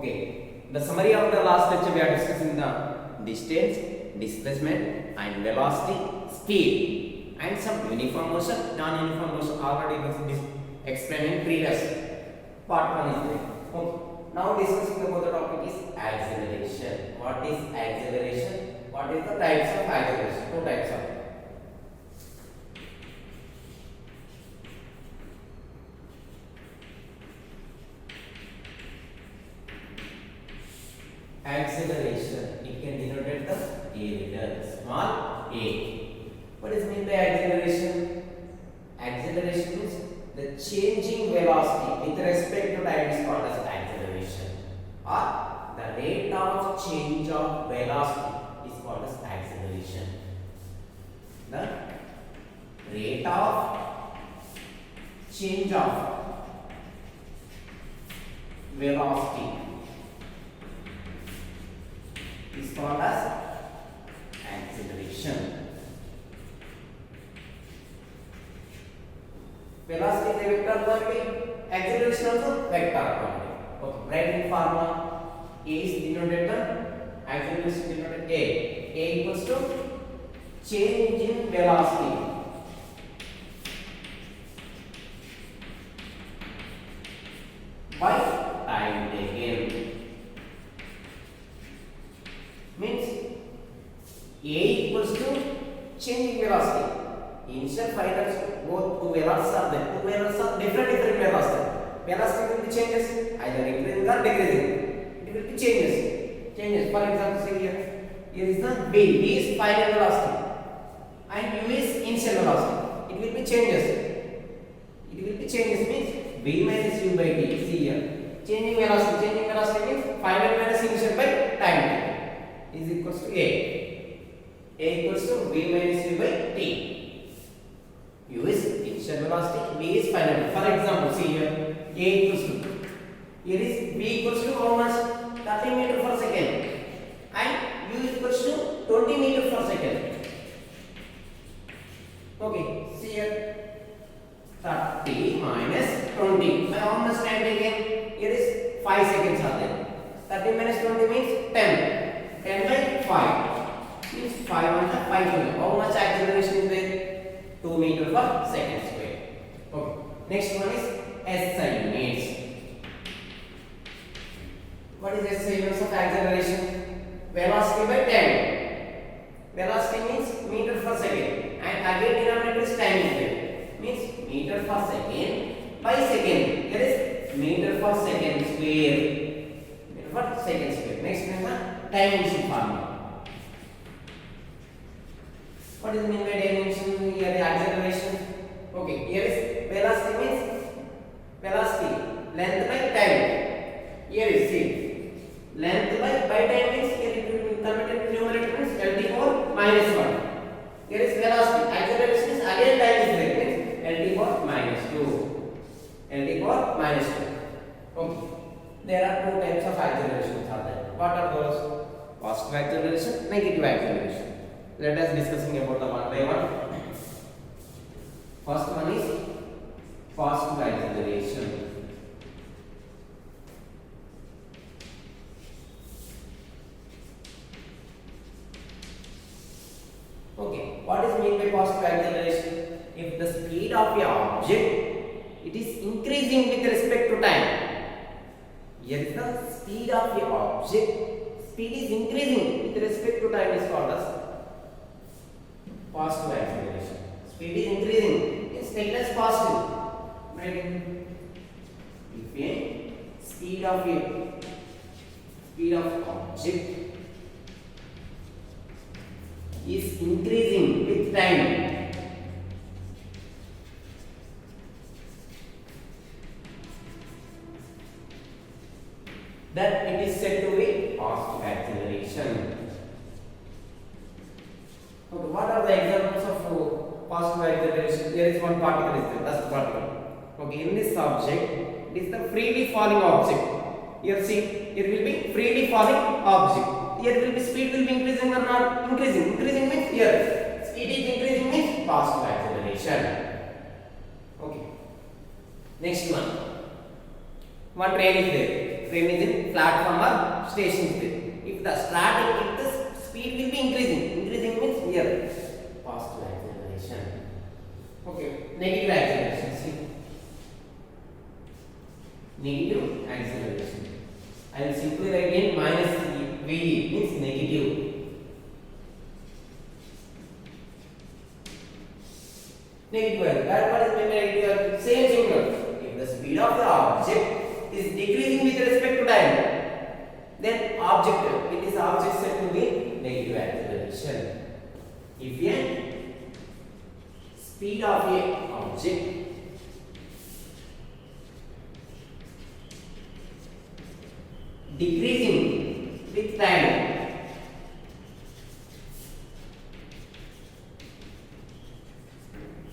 Okay, the summary of the last lecture we are discussing the distance, displacement and velocity, speed and some uniform motion, non-uniform motion already was explained in previous part 1 is there. Okay. Now discussing about the topic is acceleration. What is acceleration? What is the types of acceleration? Two types of acceleration. It can denote the a letter, small a. What is meant by acceleration? Acceleration means the changing velocity with respect to time is called as acceleration, or the rate of change of velocity is called as acceleration. The rate of change of velocity is called as acceleration. Velocity is a vector quantity, acceleration also vector quantity. Okay, writing formula: A is denoted the acceleration denoted A equals to change in velocity by time taken. Means A equals to change in velocity. Initial finals, both two velocities are there. Two velocities are different velocities. Velocity will be changes, either increasing or decreasing. It will be changes. For example, say here is the B. B is final velocity, and U is initial velocity. It will be changes. Means B minus U by T. See here, changing velocity means final minus initial by time is equals to A. A equals to B minus U by T. U is initial velocity, B is final velocity. For example, see here, A equals to, here is B equals to how much? 30 meter per second, and U is equals to 20 meter per second. Okay, see here, 30 minus 20. By how much time taken? Here is 5 seconds are there. 30 minus 20 means 10. 10 by 5 means 5 on the 5 meter. How much acceleration is there? 2 meter per second square. Okay. Next one is SI units. What is SI units of acceleration? Velocity by time. Velocity means meter per second, and again denominator is time is there. Means meter per second by second. Here is meter per second square. Meter per second square. Next is the dimension formula. What is mean by dimension? Here the acceleration. Okay, here is velocity means velocity, length by time. Here is see, length by time means here it will be converted to numerator means LT4 minus 1. Here is velocity, acceleration is again time is there means LT4 minus 2. LT4 minus 2. Okay, there are two types of accelerations are there. What are those? Positive acceleration, negative acceleration. Let us discussing about the one by one. First one is positive acceleration. Okay, what is meant by positive acceleration? If the speed of the object it is increasing with respect to time. Here is the speed of the object. Speed is increasing with respect to time is called as positive acceleration. Speed is increasing, it's taken as positive. Right? If a speed of object is increasing with time, then it is said to be positive acceleration. Okay, what are the examples of positive acceleration? Here is one particle is there, that's the particle. Okay, in this object, it is the freely falling object. Here see, it will be freely falling object. Here will be speed will be increasing or not? Increasing. Increasing means here, speed is increasing means positive acceleration. Okay. Next one. One train is there. frame is in platform or station speed. If the speed will be increasing. Increasing means here positive acceleration. Okay, negative acceleration. See, negative acceleration. I will simply write in minus v means negative. Negative. What is negative? Same signal. If the speed of the object is decreasing with respect to time, then object said to be negative acceleration. If a speed of a object decreasing with time,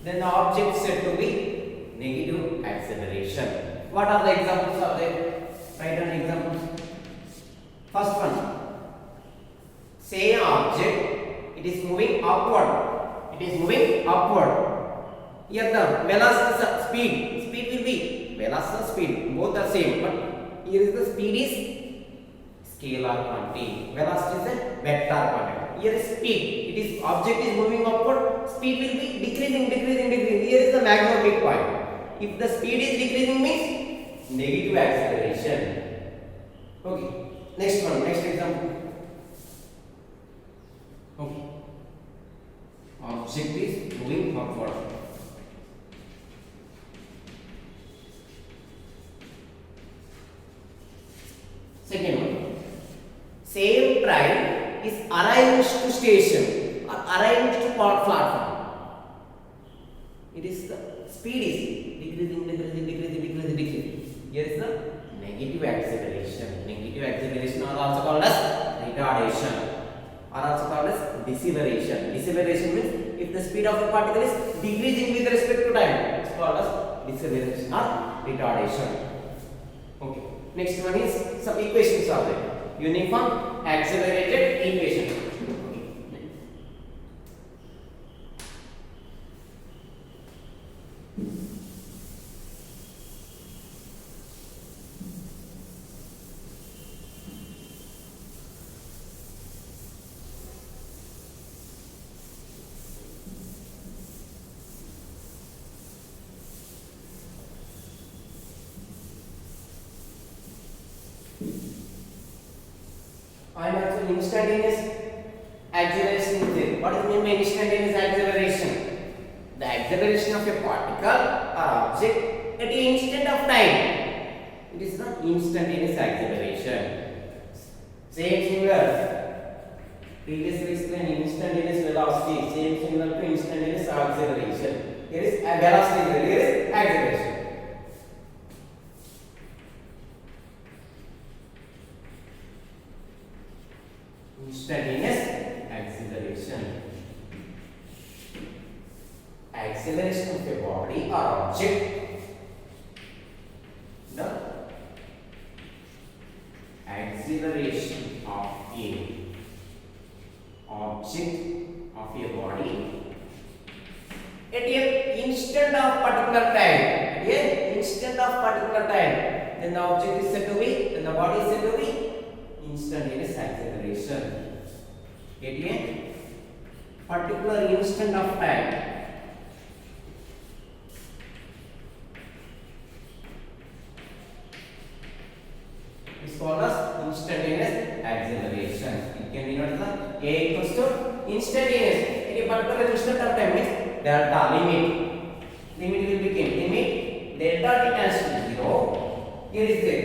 then the object said to be negative acceleration. What are the examples of that? Write down examples. First one, say an object, it is moving upward. It is moving upward. Here the velocity, speed will be velocity, speed, both are same, but here is the speed is scalar quantity. Velocity is a vector quantity. Here is speed. It is object is moving upward. Speed will be decreasing. Here is the maximum peak point. If the speed is decreasing means negative acceleration. Okay. Next example. Okay. Object is moving upward. Second one. Same train is arrived to station or arrived to platform. It is the speed is decreasing. Here is the negative acceleration. Negative acceleration are also called as retardation, or also called as deceleration. Deceleration means if the speed of a particle is decreasing with respect to time, it's called as deceleration or retardation. Okay. Next one is some equations are there. Uniform accelerated equation. I am also instantaneous acceleration is there. What is meant by instantaneous acceleration? The acceleration of a particle or object at the instant of time. It is the instantaneous acceleration. Same similar. Previously explained instantaneous velocity. Same similar to instantaneous acceleration. Here is a velocity. Here is acceleration. Instantaneous acceleration. Acceleration of a body or object. The acceleration of a object of a body at an instant of particular time. At an instant of particular time. Then the object is said to be, then the body is said to be instantaneous acceleration. At a particular instant of time. It's called as instantaneous acceleration. It can be noted as A equals to instantaneous. At a particular instant of time means delta limit. Limit will become limit delta t tends to 0. Here is there.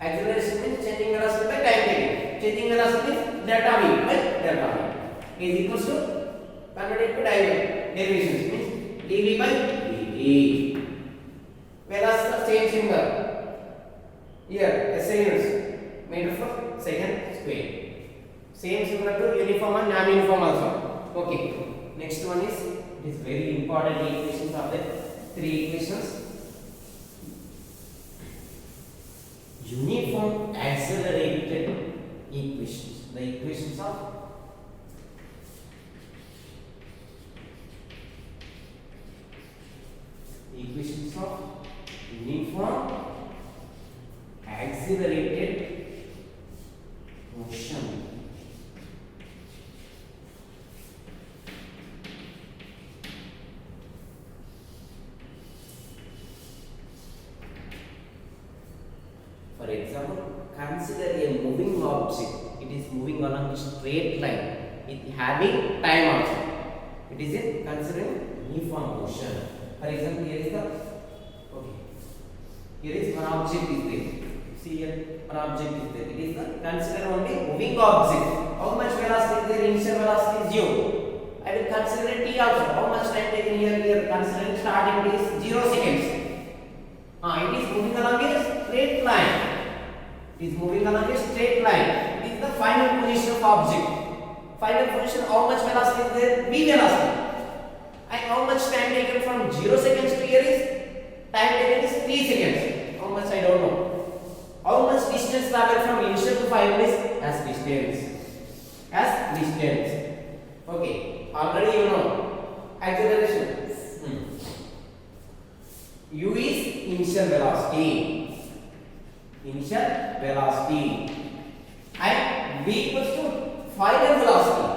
Acceleration means changing velocity by time taken. Changing velocity means delta v by delta v is equals to converted to derivations means dv by dt. Velocity same similar. Here SI units made of second square. Same similar to uniform and non-uniform also. Okay. Next one is it is very important equations of the three equations. Uniform accelerated equations. The equations of uniform accelerated motion. For example, consider a moving object. It is moving along a straight line. It having time also. It is in considering uniform motion. For example, here is the okay. Here is one object is there. See here, one object is there. It is the consider only moving object. How much velocity is there? Initial velocity is 0. I will consider t also. How much time taken here? Here considering starting t is 0 seconds. It is moving along a straight line. It is moving along a straight line. It is the final position of object. Final position. How much velocity is there? V velocity. And how much time taken from 0 seconds to here is time taken is 3 seconds. How much I don't know. How much distance travel from initial to final is as distance. As distance. Okay. Already you know. Acceleration. U is initial velocity. Initial velocity. And V equals to final velocity.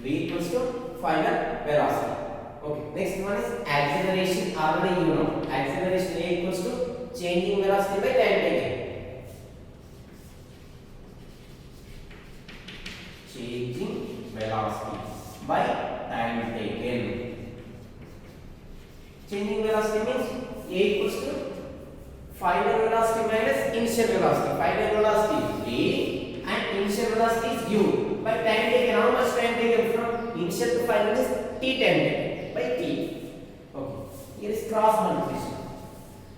V equals to final velocity. Okay. Next one is acceleration. Already you know. Acceleration A equals to changing velocity by time taken. Changing velocity by time taken. Changing velocity means A equals to final velocity minus initial velocity. Final velocity is V and initial velocity is U. By time taken, how much time taken from initial to final is t time taken by t. Okay. Here is cross multiplication.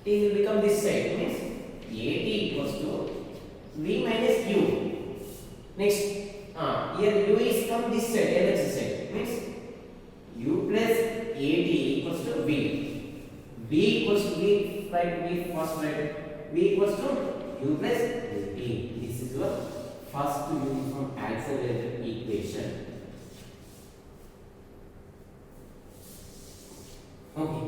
T will become this side means AT equals to V minus U. Next, here U is come this side, LHS side means U plus AT equals to V. V equals to V, write V first, write V equals to U plus AT. This is your first uniform accelerated equation. Okay.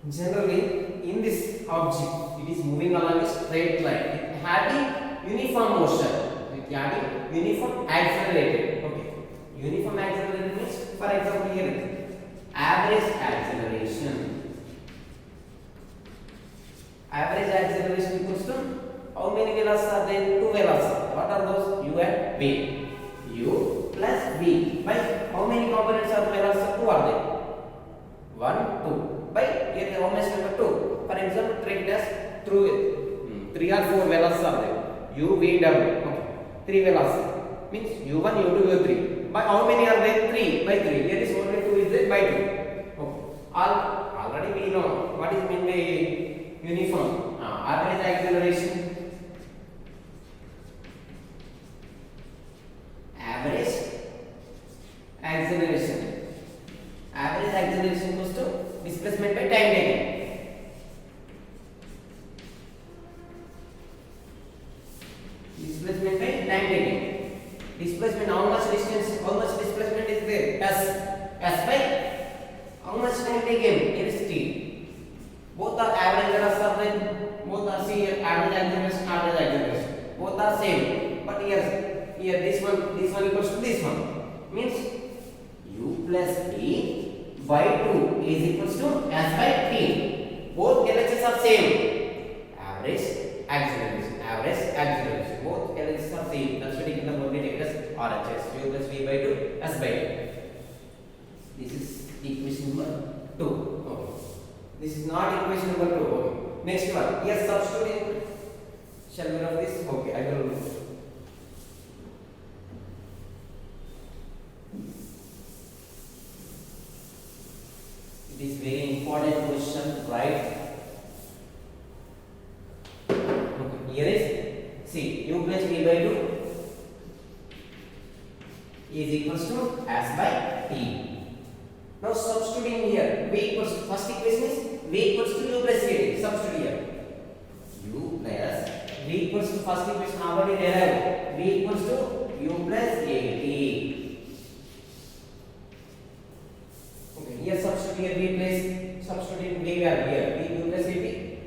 Generally, in this object, it is moving along a straight line. It having uniform motion. It having uniform accelerated. Okay. Uniform accelerated means, for example, here average acceleration. Average acceleration equals to how many velocities are there? 2 velocities. What are those? U and V. U plus V. By how many components are velocities? 2 are there. 1, 2. By here how much number 2? For example, take it as through it. 3 or 4 velocities are there. U, V, W. Okay. 3 velocities. Means U1, U2, U3. By how many are there? 3. By 3. Here is only 2 is there by 2. Okay. Already we know what is meant by uniform. Average acceleration. Average acceleration. Average acceleration equals to displacement by time taken. Displacement by time taken. Displacement, how much distance? How much displacement is there? S by how much time taken? Here is t. Both are average velocity. Both are average acceleration, average acceleration. Both are same. But here this one equals to this one. Means U plus V by 2 is equals to S by T. Both LHS are same. Average acceleration. Both LHS are same. That's why we can only take it as RHS. U plus V by 2, S by T. This is equation number 2. Okay. This is not equation number 2. Okay. Next one. Yes, substitute. Shall we rub this? Okay, I will. It is very important question, right? Okay. Here is see U plus V by 2 is equals to S by T. Now substituting here, V equals to first equation is V equals to U plus AT. Substitute here. U plus V equals to first equation already derived. V equals to U plus AT. Okay, here substitute here V plus substituting V here. V U plus AT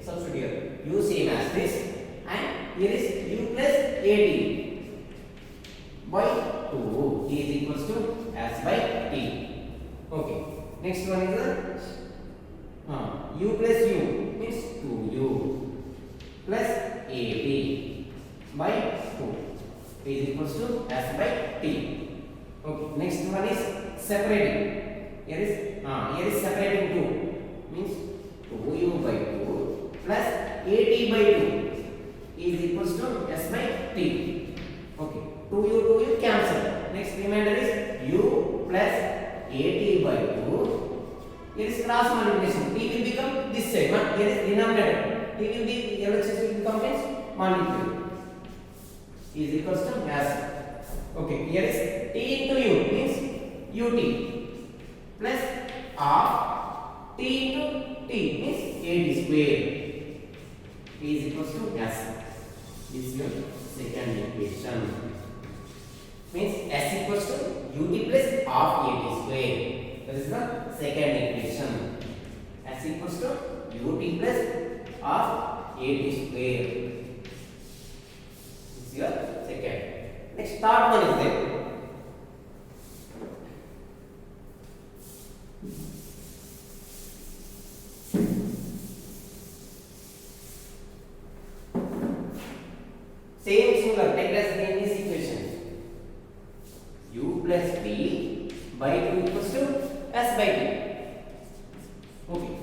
substitute here. U same as this, and here is U plus AT by 2 is equals to S by T. Okay. Next one is U plus U means 2U plus AT by 2 is equals to S by T. Okay. Next one is separating. Here is separating 2 means 2U by 2 plus AT by 2 is equals to S by T. Okay. 2U cancel. Next remainder is U plus AT by 2. Here is cross multiplication. T will become this side. Here is denominator. T will be LHS will become means multiply. Is equals to S. Okay. Here is T into U means UT plus R. T into T means AT square is equals to S. This is your second equation. Means S equals to UT plus half AT square. That is the second equation. S equals to UT plus half AT square. This is your second. Next third one is there. Same similar, take as in this equation. U plus V by 2 equals to S by T. Okay.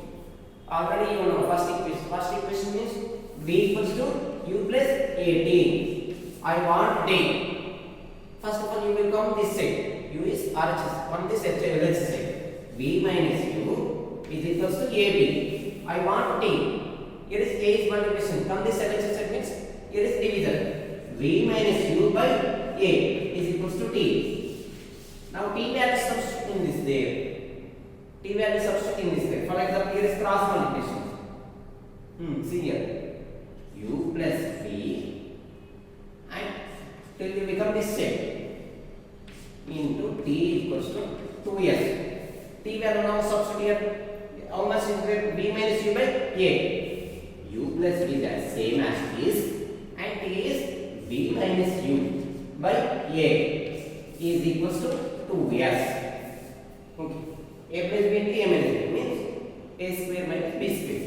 Already you know first equation. First equation means V equals to U plus AT. I want D. First of all, you will come this side. U is RHS. On this LHS side. V minus U is equals to AT. I want T. Here is A is multiplication. Come this LHS side means here is division. V minus U by A is equals to T. Now T value substitute in this there. T value substitute in this there. For example, here is cross multiplication. See here. U plus V and it will become this shape into T equals to 2S. T value now substitute here. How much is there? V minus U by A. U plus V that same as this, and T is V minus U by A is equals to 2S. Okay. A plus B into A minus B means A square minus B square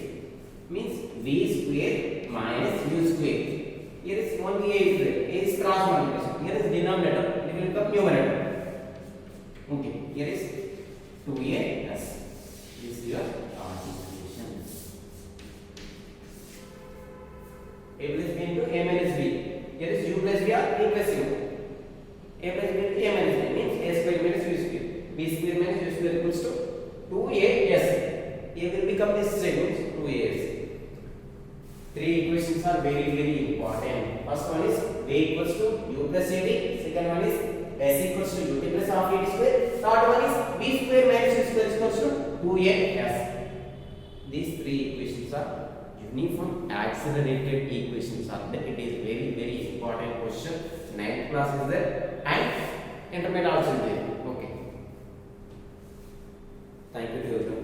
means V square minus U square. Here is only A is there. A is cross multiplication. Here is denominator. It will become numerator. Okay. Here is 2AS. This is your equation. A plus B into A minus B. Here is U plus V or A plus U. A plus B into A minus B means A square minus U square. B square minus U square equals to 2AS. A will become this side means 2AS. Three equations are very important. First one is A equals to U plus AD. Second one is S equals to UT plus half AD square. Third one is B square minus U square equals to 2AS. These three equations are uniform accelerated equations are there. It is very important question. 9th class is there and intermediate also is there. Okay. Thank you to everyone.